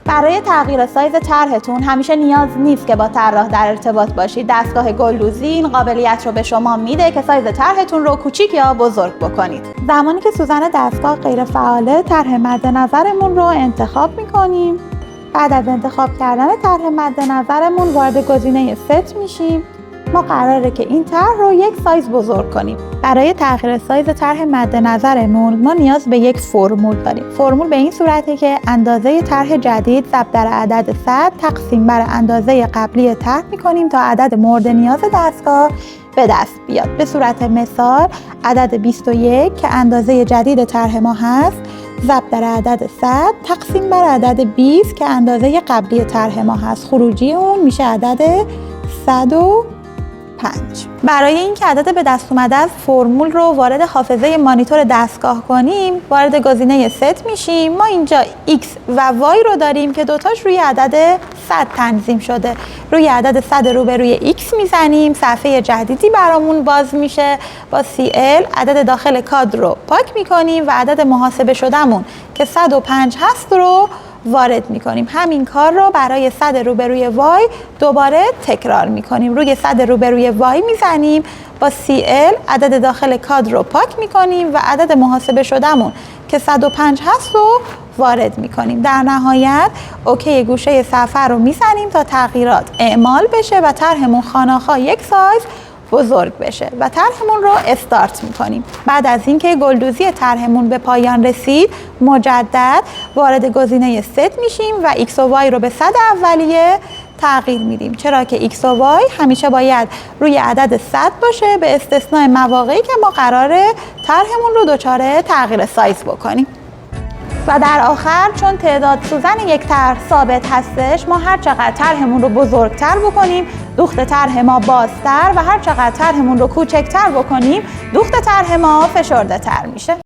برای تغییر سایز طرحتون همیشه نیاز نیست که با طراح در ارتباط باشید. دستگاه گلدوزی این قابلیت رو به شما میده که سایز طرحتون رو کوچیک یا بزرگ بکنید. زمانی که سوزن دستگاه غیر فعاله، طرح مد نظرمون رو انتخاب میکنیم. بعد از انتخاب کردن طرح مد نظرمون وارد گزینه ست میشیم. ما قراره که این طرح رو یک سایز بزرگ کنیم. برای تغییر سایز طرح مد نظرمون ما نیاز به یک فرمول داریم. فرمول به این صورته که اندازه طرح جدید ضرب در عدد 100 تقسیم بر اندازه قبلی طرح می‌کنیم تا عدد مورد نیاز دستگاه به دست بیاد. به صورت مثال عدد 21 که اندازه جدید طرح ما هست ضرب در عدد 100 تقسیم بر عدد 20 که اندازه قبلی طرح ما هست. خروجی اون میشه عدد 105. برای اینکه عدد به دست اومده از فرمول رو وارد حافظه مانیتور دستگاه کنیم، وارد گزینه ست میشیم. ما اینجا x و y رو داریم که دوتاش روی عدد 100 تنظیم شده. روی عدد 100 روبروی x میزنیم، صفحه جدیدی برامون باز میشه. با CL عدد داخل کادر رو پاک میکنیم و عدد محاسبه شدهمون که 105 هست رو وارد میکنیم. همین کار رو برای 100 روبروی y دوباره تکرار میکنیم. روی 100 روبروی y میزنیم، با CL عدد داخل کادر رو پاک میکنیم و عدد محاسبه شدهمون که 105 هست رو وارد میکنیم. در نهایت اوکی گوشه صفحه رو میزنیم تا تغییرات اعمال بشه و طرحمون خانه‌ها یک سایز بزرگ بشه و طرحمون رو استارت میکنیم. بعد از اینکه گلدوزی طرحمون به پایان رسید، مجدد وارد گزینه ست میشیم و x و y رو به 100 اولیه تغییر میدیم، چرا که x و y همیشه باید روی عدد 100 باشه به استثناء مواقعی که ما قراره طرحمون رو دچار تغییر سایز بکنیم. و در آخر چون تعداد سوزن یک طرح ثابت هستش، ما هر چقدر طرحمون رو بزرگتر بکنیم دوخت طرح ما بازتر و هر چقدر طرحمون رو کوچکتر بکنیم دوخت طرح ما فشرده تر میشه.